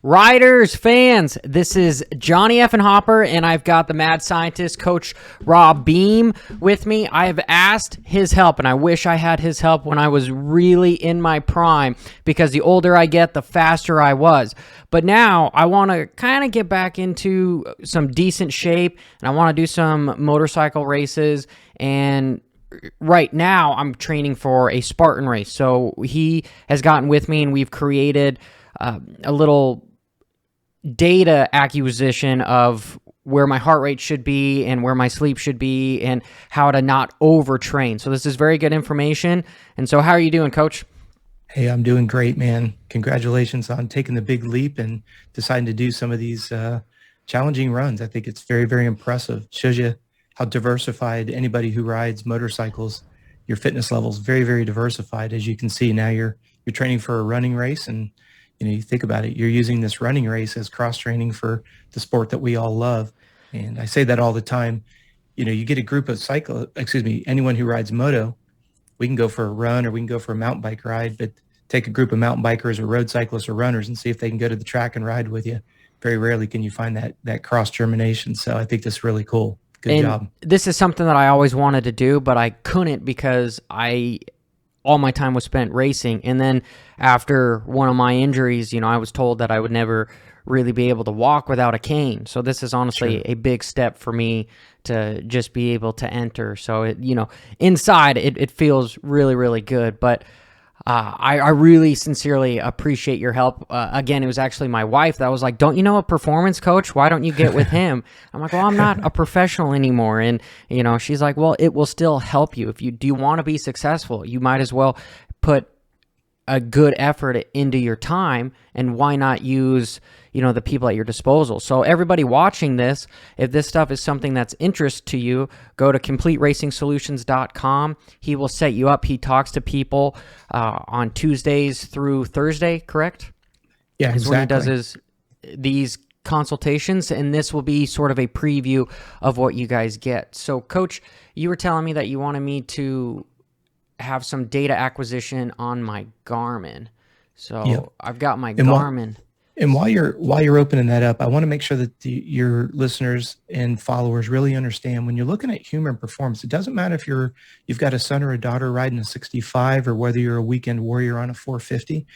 Riders, fans, this is Johnny F. and Hopper, and I've got the mad scientist, Coach Robb Beam, with me. I have asked his help, and I wish I had his help when I was really in my prime, because the older I get, the faster I was. But now I want to kind of get back into some decent shape, and I want to do some motorcycle races, and right now I'm training for a Spartan race. So he has gotten with me, and we've created a little data acquisition of where my heart rate should be and where my sleep should be and how to not overtrain. So this is very good information. And so how are you doing, Coach? Hey, I'm doing great, man. Congratulations on taking the big leap and deciding to do some of these challenging runs. I think it's very, very impressive. Shows you how diversified anybody who rides motorcycles, your fitness level is very, very diversified. As you can see, now you're training for a running race, and you think about it, you're using this running race as cross training for the sport that we all love. And I say that all the time. You get a group of anyone who rides moto, we can go for a run or we can go for a mountain bike ride, but take a group of mountain bikers or road cyclists or runners and see if they can go to the track and ride with you. Very rarely can you find that cross germination. So I think that's really cool. Good job. This is something that I always wanted to do, but I couldn't because all my time was spent racing. And then after one of my injuries, I was told that I would never really be able to walk without a cane. So this is honestly a big step for me to just be able to enter. So inside it feels really, really good. But I really sincerely appreciate your help. Again, it was actually my wife that was like, "Don't you know a performance coach? Why don't you get with him?" I'm like, "Well, I'm not a professional anymore." And, she's like, "Well, it will still help you. Do you want to be successful? You might as well put a good effort into your time, and why not use the people at your disposal?" So everybody watching this, if this stuff is something that's interest to you, go to CompleteRacingSolutions.com. He will set you up. He talks to people on Tuesdays through Thursday, correct? Yeah, is exactly. when he does these consultations, and this will be sort of a preview of what you guys get. So, Coach, you were telling me that you wanted me to have some data acquisition on my Garmin. So Yep. I've got my And Garmin. while you're opening that up, I want to make sure that your listeners and followers really understand when you're looking at human performance, it doesn't matter if you've got a son or a daughter riding a 65 or whether you're a weekend warrior on a 450.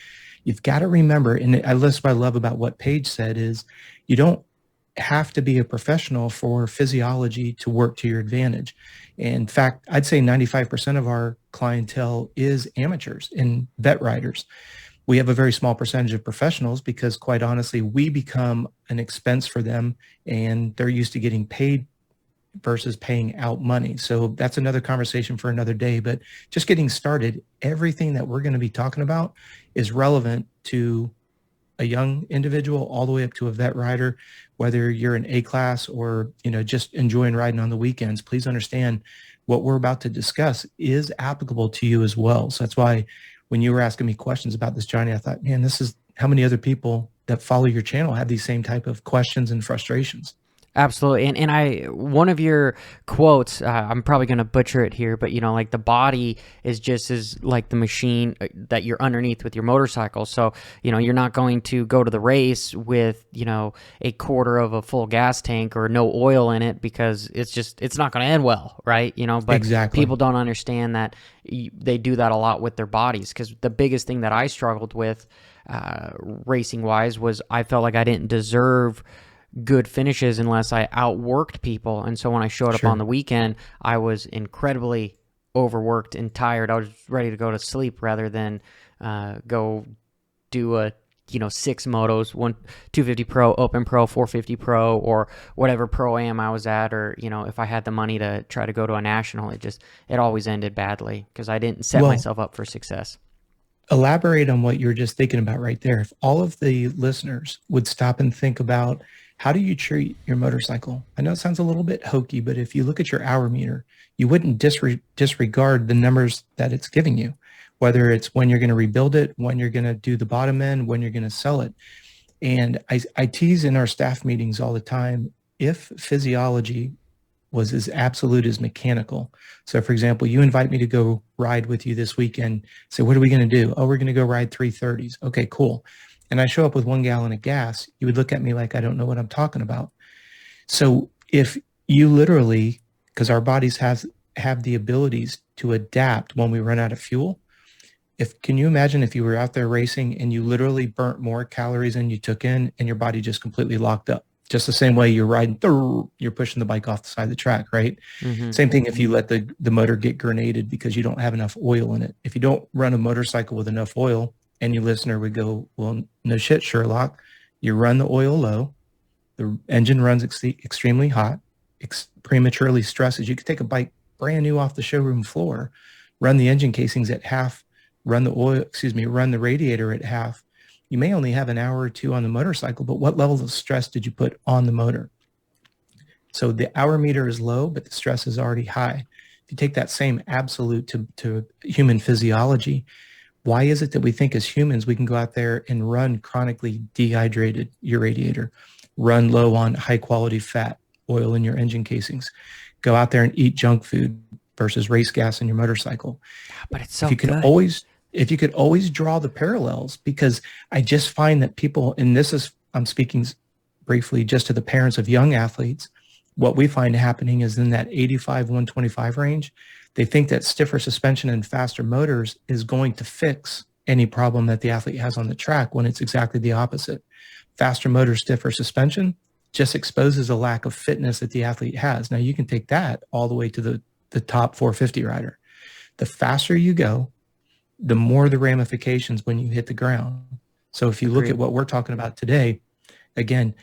You've got to remember, and what I love about what Paige said is you don't have to be a professional for physiology to work to your advantage. In fact, I'd say 95% of our clientele is amateurs and vet riders. We have a very small percentage of professionals because, quite honestly, we become an expense for them, and they're used to getting paid versus paying out money. So that's another conversation for another day. But just getting started, everything that we're going to be talking about is relevant to a young individual all the way up to a vet rider, whether you're an A class or, just enjoying riding on the weekends. Please understand what we're about to discuss is applicable to you as well. So that's why when you were asking me questions about this, Johnny, I thought, man, this is how many other people that follow your channel have these same type of questions and frustrations. Absolutely. And one of your quotes, I'm probably going to butcher it here, but like the body is just as like the machine that you're underneath with your motorcycle. So, you're not going to go to the race with, a quarter of a full gas tank or no oil in it, because it's not going to end well. Right. But Exactly. People don't understand that they do that a lot with their bodies. Because the biggest thing that I struggled with racing wise was I felt like I didn't deserve good finishes unless I outworked people. And so when I showed up on the weekend, I was incredibly overworked and tired. I was ready to go to sleep rather than go do a 6 motos, 250 Pro, Open Pro, 450 Pro, or whatever Pro-Am I was at, or if I had the money to try to go to a national, it always ended badly because I didn't set myself up for success. Elaborate on what you're just thinking about right there. If all of the listeners would stop and think about, how do you treat your motorcycle? I know it sounds a little bit hokey, but if you look at your hour meter, you wouldn't disregard the numbers that it's giving you, whether it's when you're going to rebuild it, when you're going to do the bottom end, when you're going to sell it. And I tease in our staff meetings all the time, if physiology was as absolute as mechanical. So for example, you invite me to go ride with you this weekend. Say, what are we going to do? Oh, we're going to go ride 330s. Okay, cool. and I show up with 1 gallon of gas, you would look at me like I don't know what I'm talking about. So if you literally, because our bodies have the abilities to adapt when we run out of fuel. Can you imagine if you were out there racing and you literally burnt more calories than you took in and your body just completely locked up? Just the same way you're riding, you're pushing the bike off the side of the track, right? Mm-hmm. Same thing if you let the motor get grenaded because you don't have enough oil in it. If you don't run a motorcycle with enough oil, and your listener would go, well, no shit, Sherlock. You run the oil low, the engine runs extremely hot, prematurely stresses. You could take a bike brand new off the showroom floor, run the engine casings at half, run the radiator at half. You may only have an hour or two on the motorcycle, but what level of stress did you put on the motor? So the hour meter is low, but the stress is already high. If you take that same absolute to human physiology, why is it that we think as humans we can go out there and run chronically dehydrated your radiator, run low on high quality fat, oil in your engine casings, go out there and eat junk food versus race gas in your motorcycle? But it's so If you could always draw the parallels, because I just find that people, and I'm speaking briefly just to the parents of young athletes, what we find happening is in that 85, 125 range, they think that stiffer suspension and faster motors is going to fix any problem that the athlete has on the track, when it's exactly the opposite. Faster motor, stiffer suspension just exposes a lack of fitness that the athlete has. Now you can take that all the way to the top 450 rider. The faster you go, the more the ramifications when you hit the ground. So if you look at what we're talking about today, again,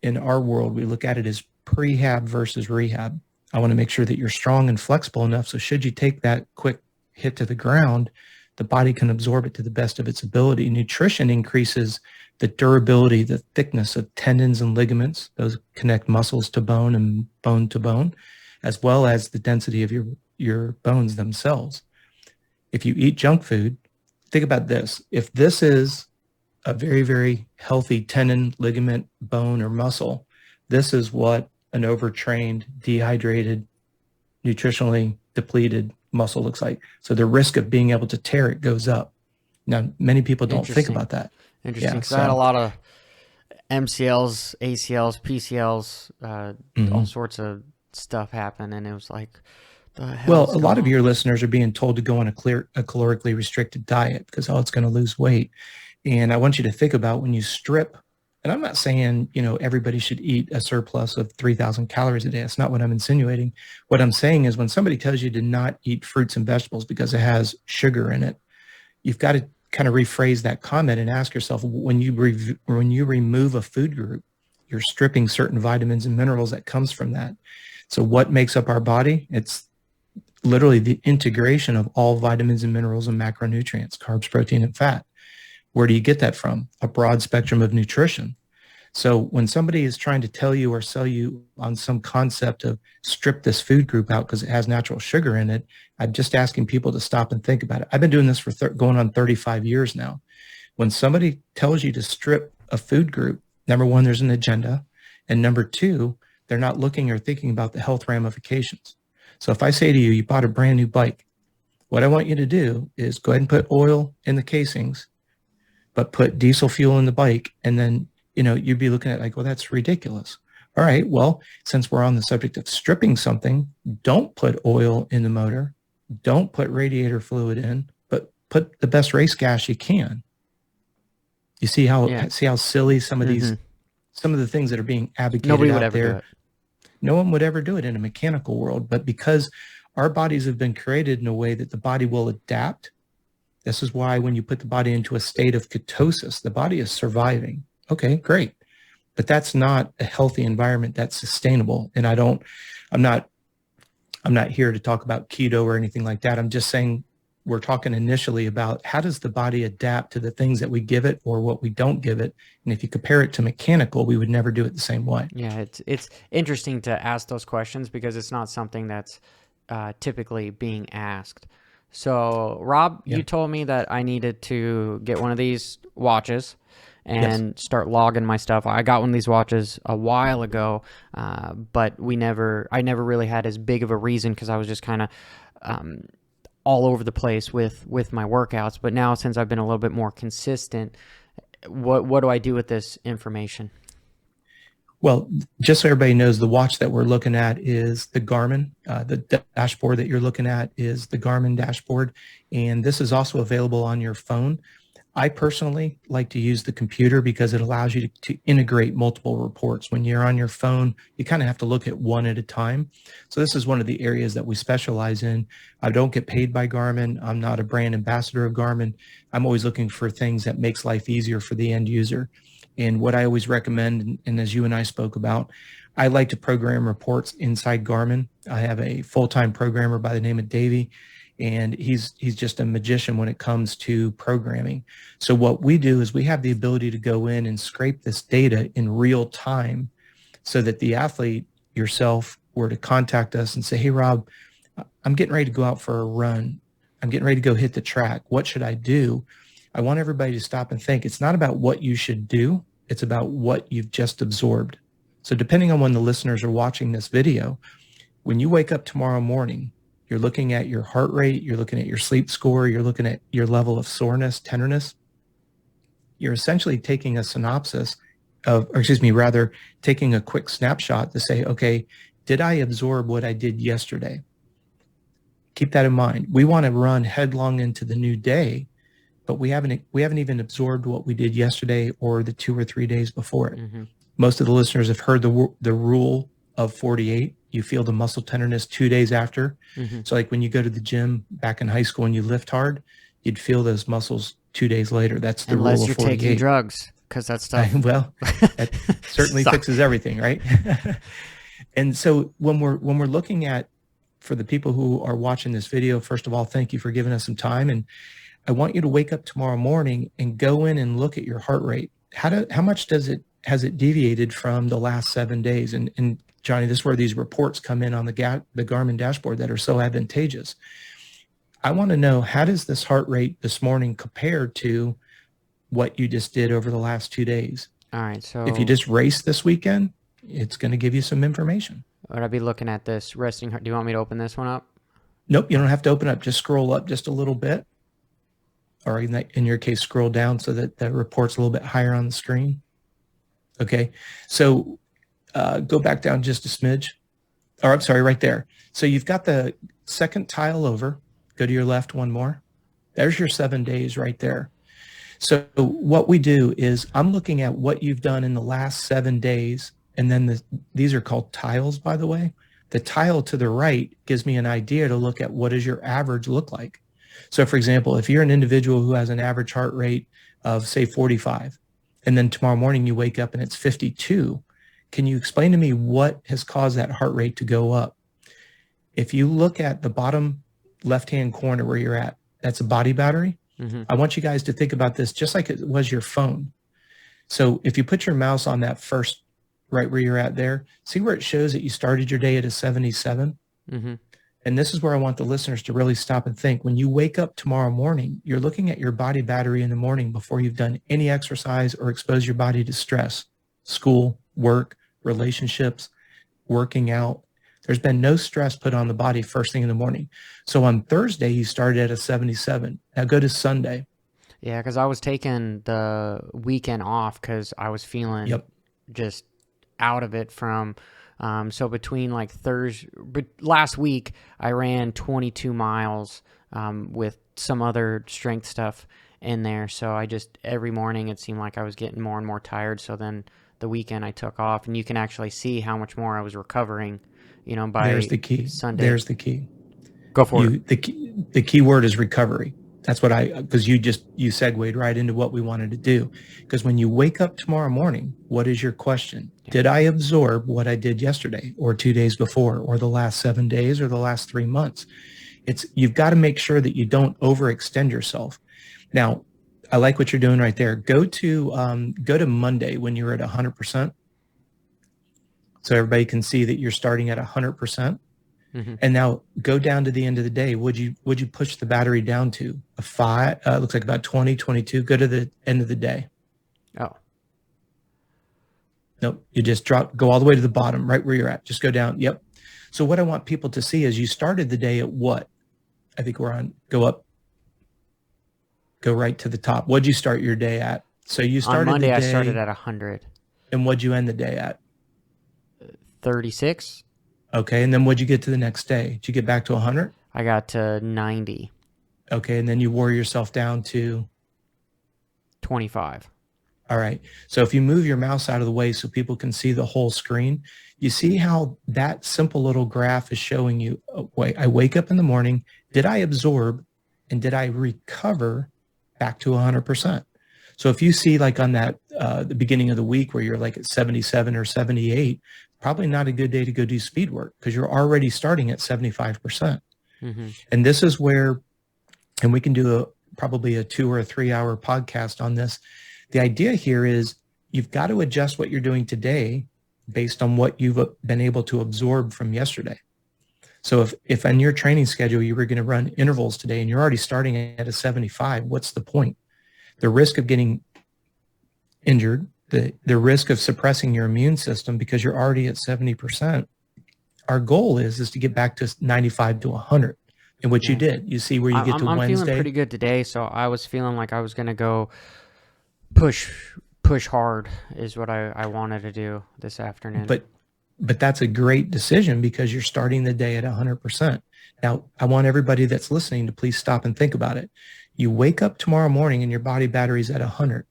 in our world, we look at it as prehab versus rehab. I want to make sure that you're strong and flexible enough so should you take that quick hit to the ground, the body can absorb it to the best of its ability. Nutrition increases the durability, the thickness of tendons and ligaments. Those connect muscles to bone and bone to bone, as well as the density of your bones themselves. If you eat junk food, think about this. If this is a very, very healthy tendon, ligament, bone, or muscle, this is what an overtrained, dehydrated, nutritionally depleted muscle looks like. So the risk of being able to tear it goes up. Now, many people don't think about that. Interesting. Because I had a lot of MCLs, ACLs, PCLs, all sorts of stuff happen, and it was like, the hell. Well, a lot of your listeners are being told to go on a calorically restricted diet because, it's going to lose weight. And I want you to think about when you strip, and I'm not saying, everybody should eat a surplus of 3,000 calories a day. That's not what I'm insinuating. What I'm saying is when somebody tells you to not eat fruits and vegetables because it has sugar in it, you've got to kind of rephrase that comment and ask yourself, when you remove a food group, you're stripping certain vitamins and minerals that comes from that. So what makes up our body? It's literally the integration of all vitamins and minerals and macronutrients, carbs, protein, and fat. Where do you get that from? A broad spectrum of nutrition. So when somebody is trying to tell you or sell you on some concept of strip this food group out because it has natural sugar in it, I'm just asking people to stop and think about it. I've been doing this for going on 35 years now. When somebody tells you to strip a food group, number one, there's an agenda. And number two, they're not looking or thinking about the health ramifications. So if I say to you, you bought a brand new bike, what I want you to do is go ahead and put oil in the casings, but put diesel fuel in the bike. And then, you'd be looking at like, well, that's ridiculous. All right, well, since we're on the subject of stripping something, don't put oil in the motor. Don't put radiator fluid in, but put the best race gas you can. You see how silly some of the things that are being advocated Nobody would out ever there. do it. No one would ever do it in a mechanical world, but because our bodies have been created in a way that the body will adapt. This is why when you put the body into a state of ketosis, the body is surviving. Okay, great. But that's not a healthy environment that's sustainable. And I'm not here to talk about keto or anything like that. I'm just saying we're talking initially about how does the body adapt to the things that we give it or what we don't give it. And if you compare it to mechanical, we would never do it the same way. Yeah, it's interesting to ask those questions because it's not something that's typically being asked. So, Rob, you told me that I needed to get one of these watches and start logging my stuff. I got one of these watches a while ago, but I never really had as big of a reason because I was just kind of all over the place with my workouts. But now, since I've been a little bit more consistent, what do I do with this information? Well, just so everybody knows, the watch that we're looking at is the Garmin. The dashboard that you're looking at is the Garmin dashboard. And this is also available on your phone. I personally like to use the computer because it allows you to integrate multiple reports. When you're on your phone, you kind of have to look at one at a time. So this is one of the areas that we specialize in. I don't get paid by Garmin. I'm not a brand ambassador of Garmin. I'm always looking for things that makes life easier for the end user. And what I always recommend, and as you and I spoke about, I like to program reports inside Garmin. I have a full-time programmer by the name of Davey, and he's just a magician when it comes to programming. So what we do is we have the ability to go in and scrape this data in real time so that the athlete, yourself, were to contact us and say, hey, Rob, I'm getting ready to go out for a run. I'm getting ready to go hit the track. What should I do? I want everybody to stop and think. It's not about what you should do. It's about what you've just absorbed. So depending on when the listeners are watching this video, when you wake up tomorrow morning, you're looking at your heart rate, you're looking at your sleep score, you're looking at your level of soreness, tenderness. You're essentially taking a synopsis of, or excuse me, rather taking a quick snapshot to say, okay, did I absorb what I did yesterday? Keep that in mind. We want to run headlong into the new day, but we haven't even absorbed what we did yesterday or the 2 or 3 days before it. Mm-hmm. Most of the listeners have heard the rule of 48. You feel the muscle tenderness 2 days after. Mm-hmm. So like when you go to the gym back in high school and you lift hard, you'd feel those muscles 2 days later. That's the rule of 48. Unless you're taking drugs, because that stuff. Well, that certainly fixes everything, right? And so when we're looking at, for the people who are watching this video, first of all, thank you for giving us some time. And I want you to wake up tomorrow morning and go in and look at your heart rate. How much has it deviated from the last 7 days? And Johnny, this is where these reports come in on the Garmin dashboard that are so advantageous. I want to know, how does this heart rate this morning compare to what you just did over the last 2 days? All right. So if you just raced this weekend, it's going to give you some information. Would I be looking at this resting heart? Do you want me to open this one up? Nope. You don't have to open up. Just scroll up just a little bit. Or in your case, scroll down so that the report's a little bit higher on the screen. Okay, so go back down just a smidge. Or I'm sorry, right there. So you've got the second tile over. Go to your left one more. There's your 7 days right there. So what we do is I'm looking at what you've done in the last 7 days, and then these are called tiles, by the way. The tile to the right gives me an idea to look at what does your average look like. So for example, if you're an individual who has an average heart rate of say 45, and then tomorrow morning you wake up and it's 52, can you explain to me what has caused that heart rate to go up? If you look at the bottom left-hand corner where you're at, that's a body battery. Mm-hmm. I want you guys to think about this just like it was your phone. So if you put your mouse on that first, right where you're at there, see where it shows that you started your day at a 77? Mm-hmm. And this is where I want the listeners to really stop and think. When you wake up tomorrow morning, you're looking at your body battery in the morning before you've done any exercise or exposed your body to stress, school, work, relationships, working out. There's been no stress put on the body first thing in the morning. So on Thursday, you started at a 77. Now go to Sunday. Yeah, because I was taking the weekend off because I was feeling just out of it from... so between like last week, I ran 22 miles with some other strength stuff in there. So every morning it seemed like I was getting more and more tired. So then the weekend I took off, and you can actually see how much more I was recovering, by There's the key. Sunday. There's the key. Go for it. The key word is recovery. That's what because you segued right into what we wanted to do. Because when you wake up tomorrow morning, what is your question? Yeah. Did I absorb what I did yesterday or 2 days before or the last 7 days or the last 3 months? You've got to make sure that you don't overextend yourself. Now, I like what you're doing right there. Go to Monday when you're at 100%. So everybody can see that you're starting at 100%. Mm-hmm. And now go down to the end of the day. Would you push the battery down to a 5? Looks like about 20, 22. Go to the end of the day. Oh. Nope. You just go all the way to the bottom, right where you're at. Just go down. Yep. So what I want people to see is you started the day at what? I think we're on, go up, go right to the top. What'd you start your day at? So you On started the Monday, I started day, at 100. and what'd you end the day at? 36. Okay. And then what'd you get to the next day? Did you get back to 100? I got to 90. Okay. And then you wore yourself down to, 25. all right. So if you move your mouse out of the way so people can see the whole screen, you see how that simple little graph is showing you, oh, wait, I wake up in the morning, did I absorb and did I recover back to 100%? So if you see like on that, the beginning of the week where you're like at 77 or 78, probably not a good day to go do speed work because you're already starting at 75%. Mm-hmm. And this is where, and we can do probably a 2 or a 3 hour podcast on this. The idea here is you've got to adjust what you're doing today based on what you've been able to absorb from yesterday. So if on your training schedule, you were going to run intervals today and you're already starting at a 75, what's the point? The risk of getting injured, the risk of suppressing your immune system because you're already at 70%. Our goal is to get back to 95 to 100. And what you did, you see where you get to I'm Wednesday. feeling pretty good today, so I was feeling like I was going to go push hard is what I wanted to do this afternoon. But that's a great decision because you're starting the day at 100%. Now, I want everybody that's listening to please stop and think about it. You wake up tomorrow morning and your body battery's at 100.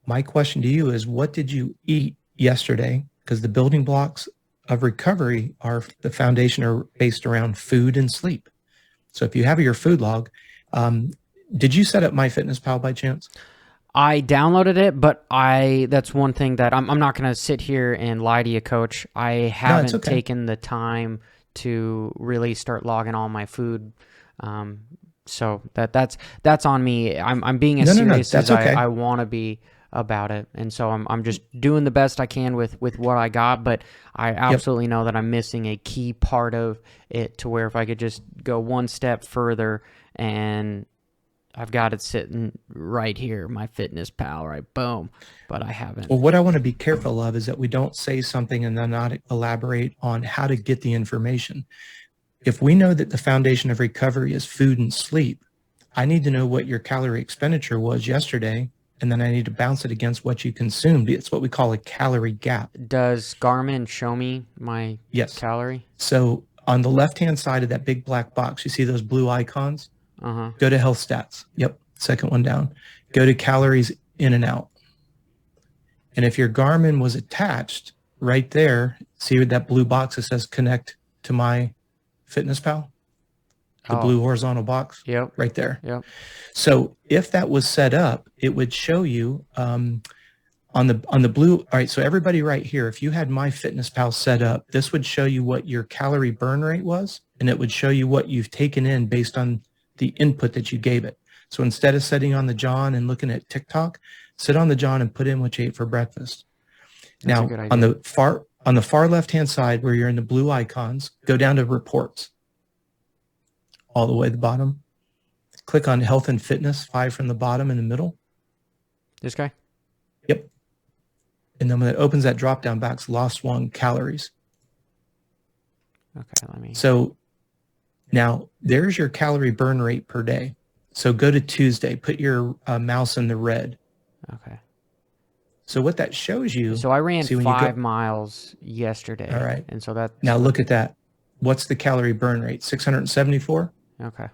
My question to you is, what did you eat yesterday? Because the building blocks of recovery are the foundation are based around food and sleep. So if you have your food log, did you set up MyFitnessPal by chance? I downloaded it, but that's one thing that I'm not going to sit here and lie to you, Coach. I haven't taken the time to really start logging all my food. So that's on me. I'm being as serious as I want to be about it. And so I'm just doing the best I can with what I got, but I absolutely know that I'm missing a key part of it to where if I could just go one step further, and I've got it sitting right here, MyFitnessPal, right? Boom. But I haven't. Well, what I want to be careful of is that we don't say something and then not elaborate on how to get the information. If we know that the foundation of recovery is food and sleep, I need to know what your calorie expenditure was yesterday, and then I need to bounce it against what you consumed. It's what we call a calorie gap. Does Garmin show me my calorie? So on the left-hand side of that big black box, you see those blue icons? Uh-huh. Go to health stats. Yep. Second one down. Go to calories in and out. And if your Garmin was attached right there, see that blue box that says connect to MyFitnessPal? The blue horizontal box? Yep. Right there. Yep. So if that was set up, it would show you on the blue. All right. So everybody right here, if you had MyFitnessPal set up, this would show you what your calorie burn rate was, and it would show you what you've taken in based on the input that you gave it. So instead of sitting on the John and looking at TikTok, sit on the John and put in what you ate for breakfast. Now, on the far left-hand side where you're in the blue icons, go down to reports all the way to the bottom. Click on health and fitness, 5 from the bottom in the middle. This guy? Yep. And then when it opens that drop-down box, lost 1 calories. Okay, let me. So now there's your calorie burn rate per day. So go to Tuesday, put your mouse in the red. Okay. So what that shows you. So I ran 5 miles yesterday. All right. And so that. Now look at that. What's the calorie burn rate? 674? Okay.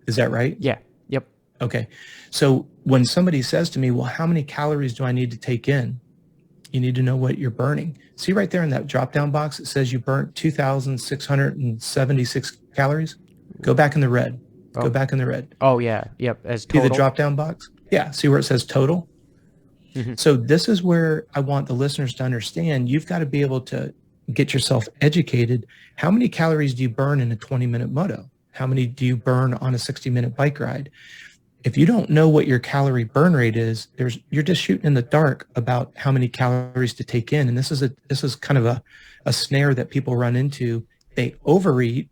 Is that right? Yeah. Yep. Okay. So when somebody says to me, well, how many calories do I need to take in? You need to know what you're burning. See right there in that drop-down box, it says you burnt 2,676 calories. Go back in the red. Go back in the red. Oh, yeah. Yep. As total. See the drop-down box? Yeah. See where it says total? Mm-hmm. So this is where I want the listeners to understand you've got to be able to get yourself educated. How many calories do you burn in a 20-minute moto? How many do you burn on a 60-minute bike ride? If you don't know what your calorie burn rate is, you're just shooting in the dark about how many calories to take in. And this is kind of a snare that people run into. They overeat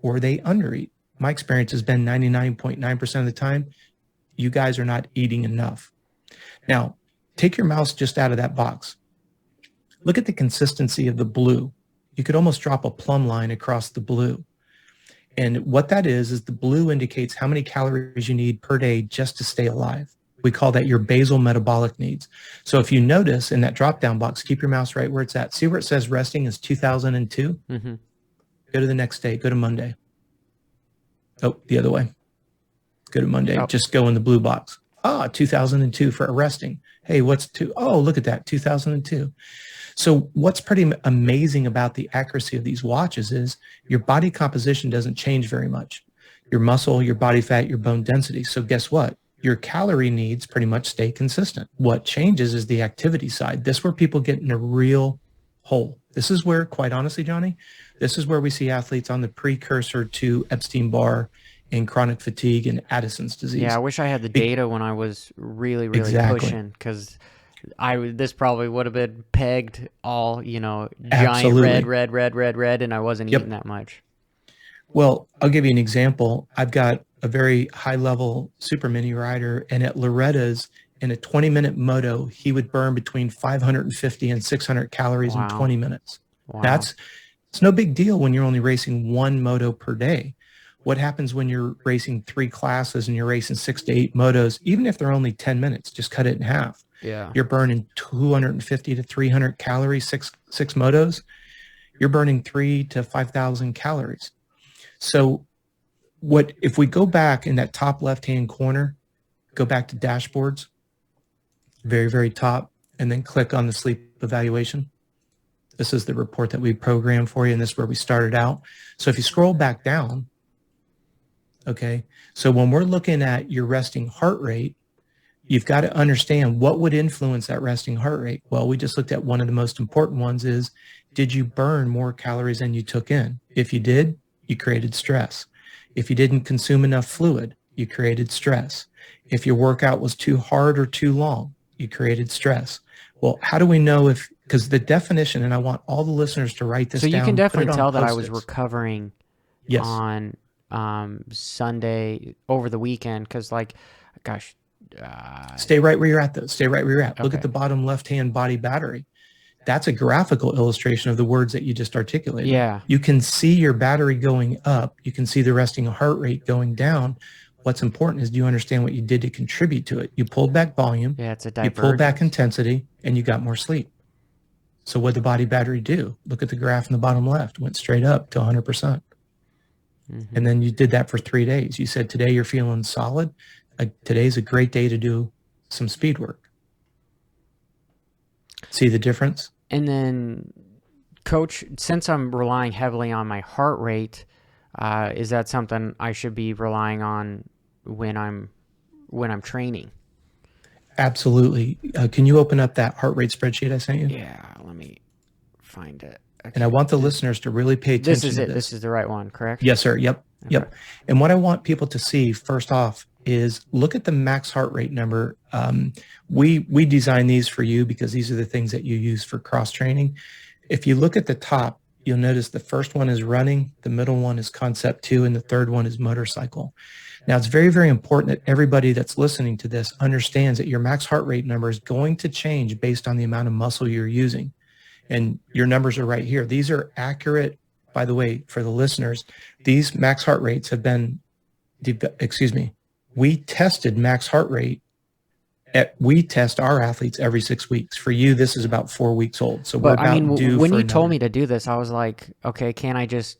or they undereat. My experience has been 99.9% of the time, you guys are not eating enough. Now, take your mouse just out of that box. Look at the consistency of the blue. You could almost drop a plumb line across the blue. And what that is the blue indicates how many calories you need per day just to stay alive, We call that your basal metabolic needs. So if you notice in that drop-down box, keep your mouse right where it's at. See where it says resting is 2002? Mm-hmm. Go to the next day. Go to Monday. Oh, the other way. Go to Monday. Oh. Just go in the blue box. 2002 for resting. Hey, what's two? Oh, look at that, 2002. So what's pretty amazing about the accuracy of these watches is your body composition doesn't change very much. Your muscle, your body fat, your bone density. So guess what? Your calorie needs pretty much stay consistent. What changes is the activity side. This is where people get in a real hole. This is where, quite honestly, Johnny, this is where we see athletes on the precursor to Epstein-Barr and chronic fatigue and Addison's disease. Yeah, I wish I had the data when I was really Exactly. pushing, because this probably would have been pegged all, giant Absolutely. red, and I wasn't eating that much. Well, I'll give you an example. I've got a very high-level super mini rider, and at Loretta's, in a 20-minute moto, he would burn between 550 and 600 calories in 20 minutes. Wow. It's no big deal when you're only racing one moto per day. What happens when you're racing 3 classes and you're racing 6 to 8 motos, even if they're only 10 minutes, just cut it in half. Yeah. You're burning 250 to 300 calories, six motos. You're burning 3 to 5,000 calories. So if we go back in that top left-hand corner, go back to dashboards, very, very top, and then click on the sleep evaluation. This is the report that we programmed for you, and this is where we started out. So if you scroll back down, okay, so when we're looking at your resting heart rate, you've got to understand what would influence that resting heart rate. Well, we just looked at one of the most important ones is, did you burn more calories than you took in? If you did, you created stress. If you didn't consume enough fluid, you created stress. If your workout was too hard or too long, you created stress. Well, how do we know because the definition, and I want all the listeners to write this down. So you can definitely tell that I was recovering yes. on Sunday over the weekend, because gosh. Stay right where you're at, though. Stay right where you're at. Okay. Look at the bottom left-hand body battery. That's a graphical illustration of the words that you just articulated. Yeah. You can see your battery going up. You can see the resting heart rate going down. What's important is, do you understand what you did to contribute to it? You pulled back volume. Yeah, it's a divergence. You pulled back intensity, and you got more sleep. So what did the body battery do? Look at the graph in the bottom left. Went straight up to 100%. Mm-hmm. And then you did that for 3 days. You said, today you're feeling solid. Today's a great day to do some speed work. See the difference? And then, Coach, since I'm relying heavily on my heart rate, is that something I should be relying on when I'm training? Absolutely. Can you open up that heart rate spreadsheet I sent you? Yeah, let me find it. Okay. And I want the listeners to really pay attention to this. This is the right one, correct? Yes, sir. Yep. Okay. Yep. And what I want people to see first off is look at the max heart rate number. We design these for you because these are the things that you use for cross training. If you look at the top, you'll notice the first one is running, the middle one is concept 2, and the third one is motorcycle. Now, it's very, very important that everybody that's listening to this understands that your max heart rate number is going to change based on the amount of muscle you're using. And your numbers are right here. These are accurate, by the way, for the listeners. These max heart rates have been, we tested max heart rate. We test our athletes every 6 weeks. For you, this is about 4 weeks old. So we're about due when you told me to do this, I was like, okay, can't I just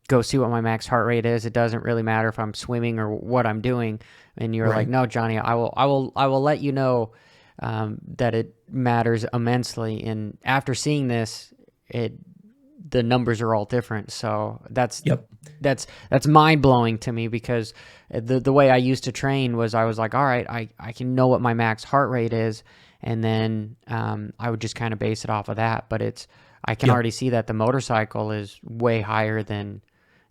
go see what my max heart rate is? It doesn't really matter if I'm swimming or what I'm doing. And you're like, no, Johnny, I will let you know that it matters immensely. And after seeing this, the numbers are all different. So that's mind blowing to me, because the way I used to train was I was like, all right, I can know what my max heart rate is, and then I would just kind of base it off of that. But I can already see that the motorcycle is way higher than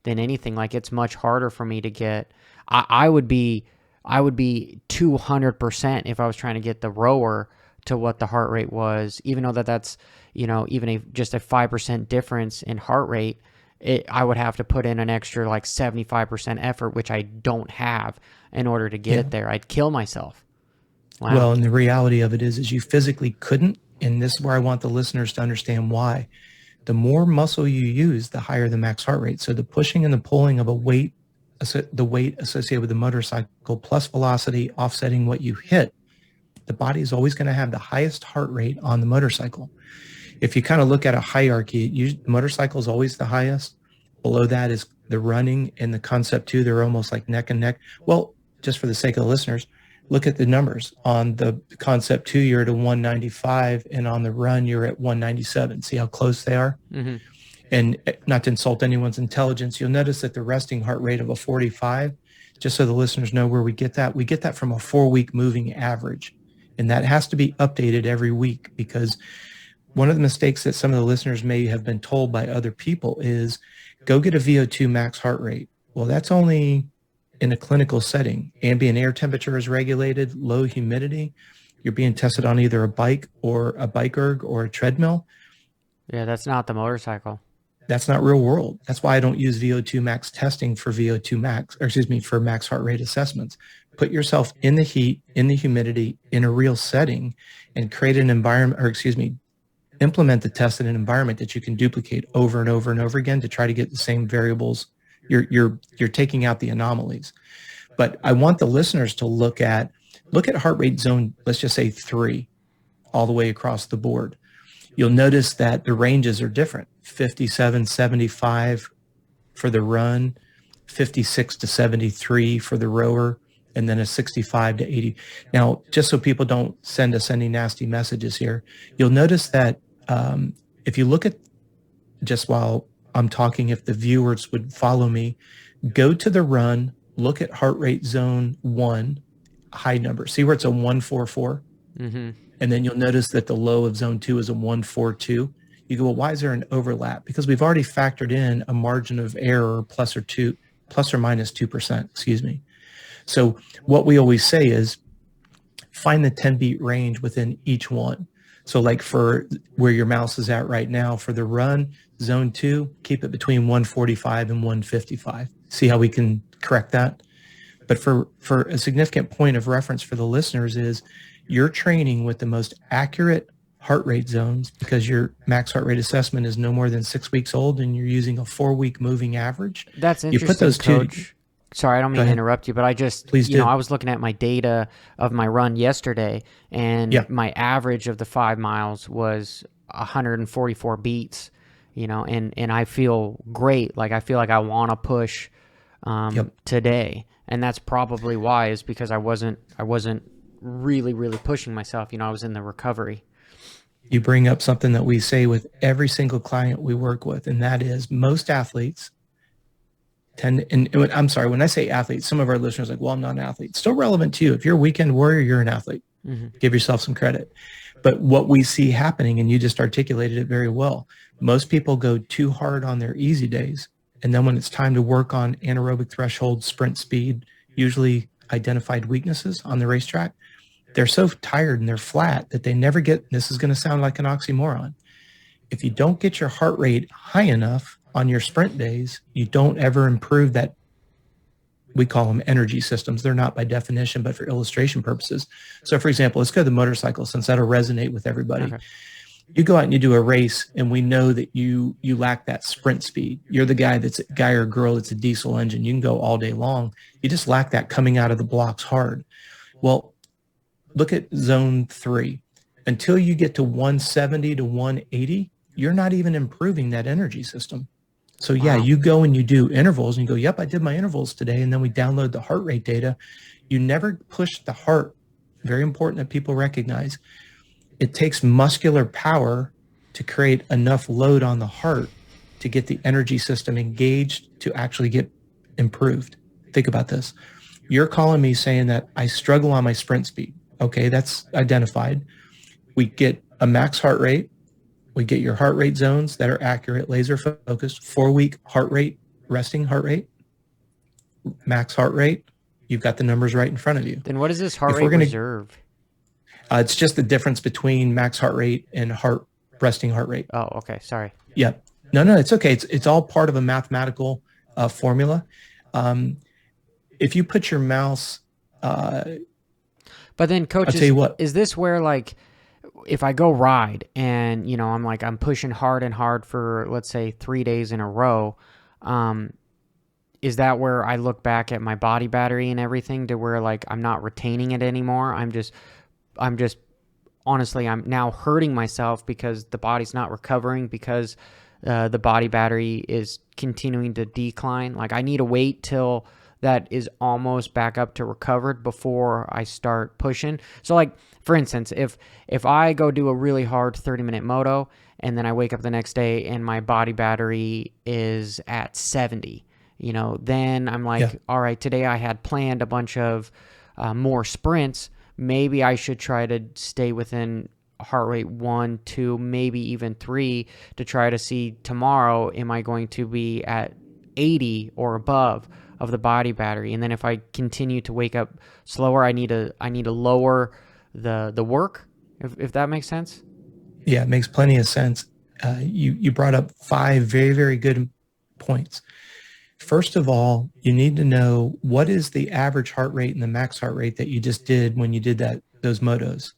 anything. Like, it's much harder for me to get. I would be 200% if I was trying to get the rower to what the heart rate was, even though that's even just a 5% difference in heart rate. I would have to put in an extra like 75% effort, which I don't have, in order to get it there. I'd kill myself. Wow. Well, and the reality of it is you physically couldn't, and this is where I want the listeners to understand why. The more muscle you use, the higher the max heart rate. So the pushing and the pulling of a weight the weight associated with the motorcycle plus velocity offsetting what you hit, the body is always going to have the highest heart rate on the motorcycle. If you kind of look at a hierarchy, the motorcycle is always the highest. Below that is the running and the Concept 2. They're almost like neck and neck. Well, just for the sake of the listeners, look at the numbers. On the Concept 2, you're at a 195, and on the run, you're at 197. See how close they are? Mm-hmm. And not to insult anyone's intelligence, you'll notice that the resting heart rate of a 45, just so the listeners know where we get that from a 4-week moving average. And that has to be updated every week, because one of the mistakes that some of the listeners may have been told by other people is go get a VO2 max heart rate. Well, that's only in a clinical setting. Ambient air temperature is regulated, low humidity. You're being tested on either a bike or a bike erg or a treadmill. Yeah, that's not the motorcycle. That's not real world. That's why I don't use VO2 max testing for VO2 max, or excuse me, for max heart rate assessments. Put yourself in the heat, in the humidity, in a real setting, and create an environment, or excuse me, implement the test in an environment that you can duplicate over and over and over again to try to get the same variables. You're taking out the anomalies. But I want the listeners to look at heart rate zone, let's just say 3, all the way across the board. You'll notice that the ranges are different. 57, 75 for the run, 56 to 73 for the rower, and then a 65 to 80. Now, just so people don't send us any nasty messages here, you'll notice that if you look at, just while I'm talking, if the viewers would follow me, go to the run, look at heart rate zone 1, high number. See where it's a 144? Mm-hmm. And then you'll notice that the low of zone 2 is a 142. You go, well, why is there an overlap? Because we've already factored in a margin of error plus or minus 2%, excuse me. So what we always say is find the 10 beat range within each one. So like for where your mouse is at right now, for the run, zone 2, keep it between 145 and 155. See how we can correct that? But for a significant point of reference for the listeners is you're training with the most accurate heart rate zones, because your max heart rate assessment is no more than 6 weeks old and you're using a 4-week moving average. That's interesting, you put those Coach. Sorry, I don't mean to interrupt you, but I just, Please do. I was looking at my data of my run yesterday, and my average of the 5 miles was 144 beats, and I feel great. Like, I feel like I want to push today. And that's probably why, is because I wasn't really, really pushing myself. I was in the recovery. You bring up something that we say with every single client we work with, and that is most athletes tend, and I'm sorry, when I say athletes, some of our listeners are like, well, I'm not an athlete. Still relevant to you. If you're a weekend warrior, you're an athlete. Mm-hmm. Give yourself some credit. But what we see happening, and you just articulated it very well, most people go too hard on their easy days. And then when it's time to work on anaerobic threshold, sprint speed, usually identified weaknesses on the racetrack, they're so tired and they're flat that they never get, this is going to sound like an oxymoron. If you don't get your heart rate high enough on your sprint days, you don't ever improve that. We call them energy systems. They're not by definition, but for illustration purposes. So for example, let's go to the motorcycle, since that'll resonate with everybody. Okay. You go out and you do a race, and we know that you lack that sprint speed. You're the guy or girl that's a diesel engine. You can go all day long. You just lack that coming out of the blocks hard. Well, look at zone 3. Until you get to 170 to 180, you're not even improving that energy system. So yeah, you go and you do intervals and you go, yep, I did my intervals today. And then we download the heart rate data. You never push the heart. Very important that people recognize. It takes muscular power to create enough load on the heart to get the energy system engaged to actually get improved. Think about this. You're calling me saying that I struggle on my sprint speed. Okay, that's identified. We get a max heart rate. We get your heart rate zones that are accurate, laser focused, 4-week heart rate, resting heart rate, max heart rate. You've got the numbers right in front of you. Then what is this heart rate reserve? It's just the difference between max heart rate and resting heart rate. Oh, okay. Sorry. Yeah. No, it's okay. It's all part of a mathematical formula. If you put your mouse... But then, Coach, is this where, like, if I go ride and, I'm pushing hard and hard for, let's say, 3 days in a row, is that where I look back at my body battery and everything to where like I'm not retaining it anymore? I'm just honestly, I'm now hurting myself because the body's not recovering because the body battery is continuing to decline. Like I need to wait till that is almost back up to recovered before I start pushing. So like for instance, if I go do a really hard 30-minute moto and then I wake up the next day and my body battery is at 70, then I'm Yeah. like, all right, today I had planned a bunch of more sprints. Maybe I should try to stay within heart rate 1, 2, maybe even 3 to try to see tomorrow, am I going to be at 80 or above of the body battery? And then if I continue to wake up slower, I need to lower the work, if that makes sense. Yeah, it makes plenty of sense. You brought up 5 very, very good points. First of all, you need to know what is the average heart rate and the max heart rate that you just did when you did those motos.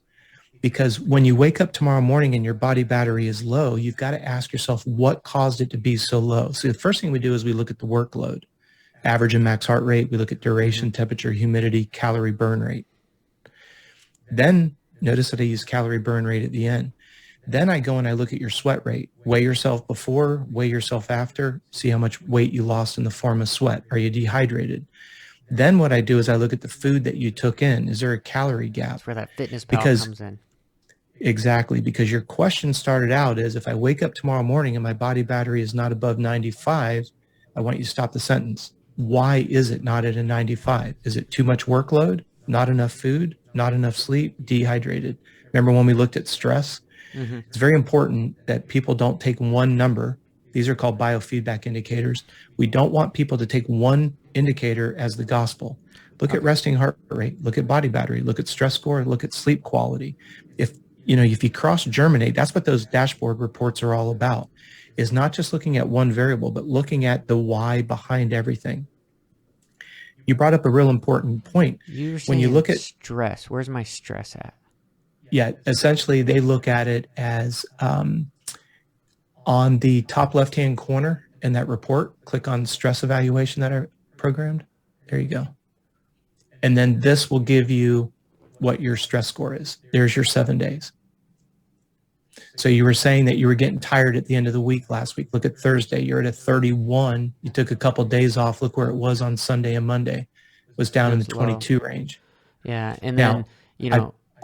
Because when you wake up tomorrow morning and your body battery is low, you've got to ask yourself what caused it to be so low. So the first thing we do is we look at the workload, average and max heart rate. We look at Mm-hmm. duration, temperature, humidity, calorie burn rate. Then notice that I use calorie burn rate at the end. Then I go and I look at your sweat rate. Weigh yourself before, weigh yourself after, see how much weight you lost in the form of sweat. Are you dehydrated? Then what I do is I look at the food that you took in. Is there a calorie gap? That's where that fitness pal Because comes in. exactly, because your question started out as if I wake up tomorrow morning and my body battery is not above 95, I want you to stop the sentence. Why is it not at a 95? Is it too much workload? Not enough food? Not enough sleep? Dehydrated? Remember when we looked at stress? Mm-hmm. It's very important that people don't take one number. These are called biofeedback indicators. We don't want people to take one indicator as the gospel. Look at Okay. resting heart rate, look at body battery, look at stress score, look at sleep quality. If you cross germinate, that's what those dashboard reports are all about, is not just looking at one variable, but looking at the why behind everything. You brought up a real important point. You're When you saying look at, stress. Where's my stress at? yeah, essentially they look at it as on the top left-hand corner in that report, click on stress evaluation that I programmed. There you go. And then this will give you what your stress score is. There's your 7 days. So you were saying that you were getting tired at the end of the week last week. Look at Thursday. You're at a 31. You took a couple of days off. Look where it was on Sunday and Monday. It was down It in the was low. 22 range. Yeah, and then Now, you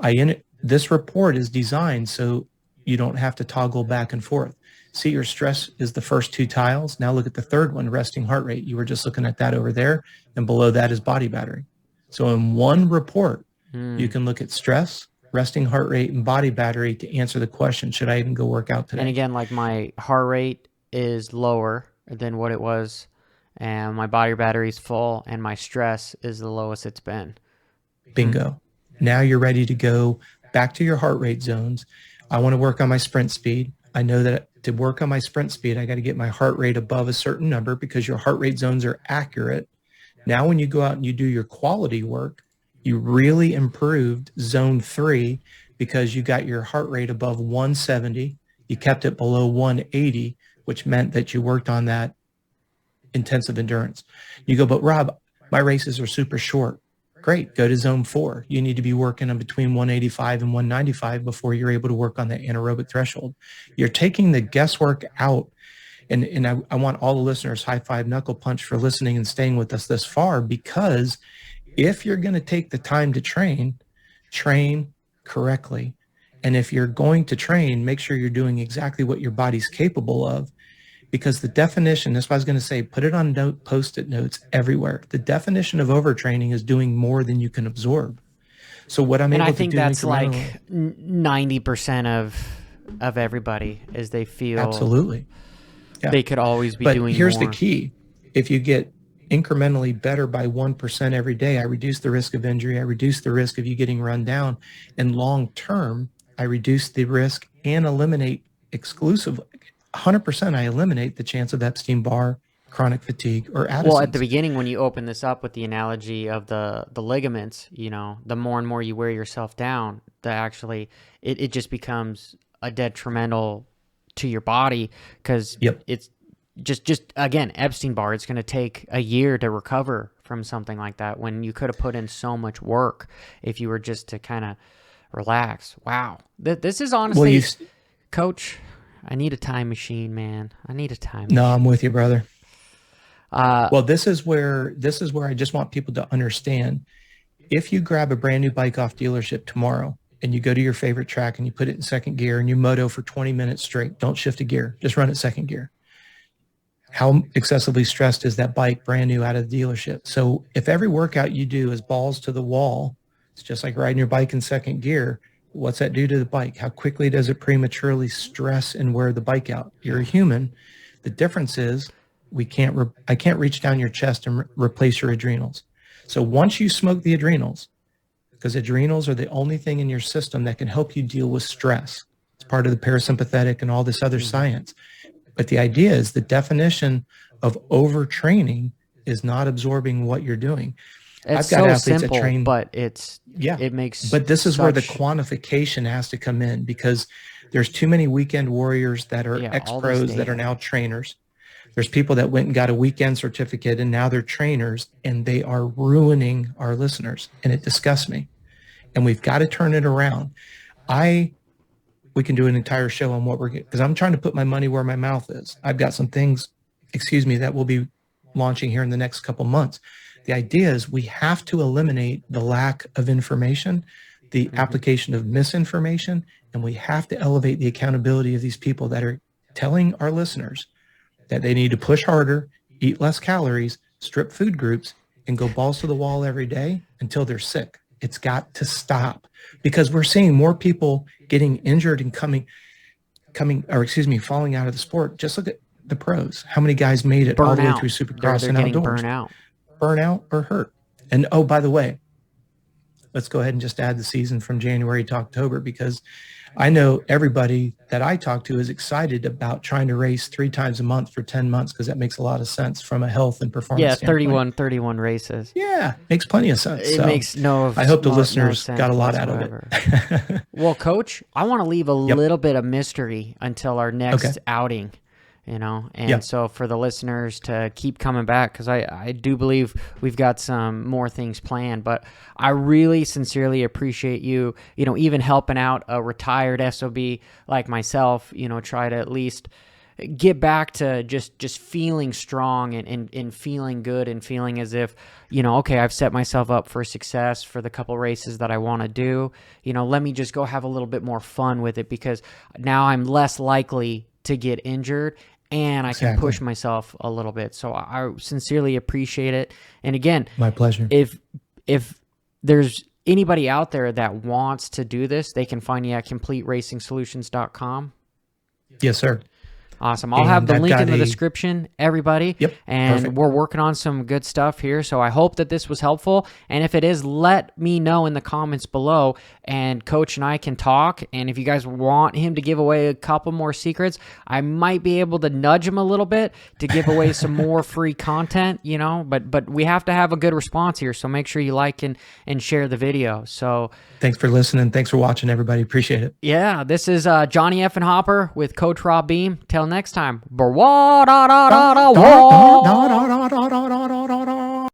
I, know, this report is designed so you don't have to toggle back and forth. See, your stress is the first 2 tiles. Now look at the third one, resting heart rate. You were just looking at that over there, and below that is body battery. So in one report, you can look at stress, resting heart rate, and body battery to answer the question, should I even go work out and today? again, like my heart rate is lower than what it was, and my body battery's full, and my stress is the lowest it's been. Hmm. Bingo. Now you're ready to go back to your heart rate zones. I want to work on my sprint speed. I know that to work on my sprint speed, I got to get my heart rate above a certain number because your heart rate zones are accurate. Now, when you go out and you do your quality work, you really improved zone 3 because you got your heart rate above 170. You kept it below 180, which meant that you worked on that intensive endurance. You go, but Rob, my races are super short. Great, go to zone 4. You need to be working on between 185 and 195 before you're able to work on that anaerobic threshold. You're taking the guesswork out. And I want all the listeners high five, knuckle punch for listening and staying with us this far, because if you're going to take the time to train correctly. And if you're going to train, make sure you're doing exactly what your body's capable of, because the definition, that's what I was going to say, put it on post-it notes everywhere. The definition of overtraining is doing more than you can absorb. So what I'm And I able to think do that's like incrementally, 90% of everybody is they feel absolutely. Yeah. they could always be But doing here's the more. key. If you get incrementally better by 1% every day, I reduce the risk of injury. I reduce the risk of you getting run down. And long term, I reduce the risk and eliminate exclusively 100%. I eliminate the chance of Epstein-Barr, chronic fatigue, or Well, at the Addison's. beginning, when you open this up with the analogy of the ligaments, the more and more you wear yourself down, the actually it just becomes a detrimental to your body because Yep. it's just again, Epstein-Barr, it's going to take a year to recover from something like that when you could have put in so much work if you were just to kind of relax. Wow. This is honestly, Coach, I need a time machine, man. I need a time machine. No, I'm with you, brother. Well, this is where I just want people to understand. If you grab a brand new bike off dealership tomorrow and you go to your favorite track and you put it in second gear and you moto for 20 minutes straight, don't shift a gear, just run it second gear. How excessively stressed is that bike brand new out of the dealership? So if every workout you do is balls to the wall, it's just like riding your bike in second gear. What's that do to the bike? How quickly does it prematurely stress and wear the bike out? You're a human. The difference is I can't reach down your chest and replace your adrenals. So once you smoke the adrenals, because adrenals are the only thing in your system that can help you deal with stress. It's part of the parasympathetic and all this other science. But the idea is the definition of overtraining is not absorbing what you're doing. It's I've got so athletes simple, that train, but it makes. But this is where the quantification has to come in, because there's too many weekend warriors that are ex-pros that are now trainers. There's people that went and got a weekend certificate and now they're trainers, and they are ruining our listeners, and it disgusts me. And we've got to turn it around. We can do an entire show on what we're getting, because I'm trying to put my money where my mouth is. I've got some things, that we'll be launching here in the next couple months. The idea is we have to eliminate the lack of information, the application of misinformation, and we have to elevate the accountability of these people that are telling our listeners that they need to push harder, eat less calories, strip food groups, and go balls to the wall every day until they're sick. It's got to stop, because we're seeing more people getting injured and falling out of the sport. Just look at the pros. How many guys made it all the way through Supercross and outdoors? Burnout or hurt. And oh, by the way, let's go ahead and just add the season from January to October, because I know everybody that I talk to is excited about trying to race 3 times a month for 10 months, because that makes a lot of sense from a health and performance standpoint. 31 races. Yeah, makes plenty of sense. It makes I hope the listeners got a lot out of it. Well, Coach, I want to leave a little bit of mystery until our next outing. And so for the listeners to keep coming back, because I do believe we've got some more things planned, but I really sincerely appreciate you, even helping out a retired SOB like myself, try to at least get back to just feeling strong and feeling good and feeling as if, okay, I've set myself up for success for the couple races that I want to do. Let me just go have a little bit more fun with it, because now I'm less likely to get injured, and I can push myself a little bit. So I sincerely appreciate it. And again, my pleasure. If there's anybody out there that wants to do this, they can find you at CompleteRacingSolutions.com. Yes, sir. Awesome. I'll have the link in the description, everybody. Yep. And perfect. We're working on some good stuff here. So I hope that this was helpful. And if it is, let me know in the comments below, and Coach and I can talk. And if you guys want him to give away a couple more secrets, I might be able to nudge him a little bit to give away some more free content, but we have to have a good response here. So make sure you like and share the video. So thanks for listening. Thanks for watching, everybody. Appreciate it. Yeah. This is Johnny F. and Hopper with Coach Robb Beam. Till next time.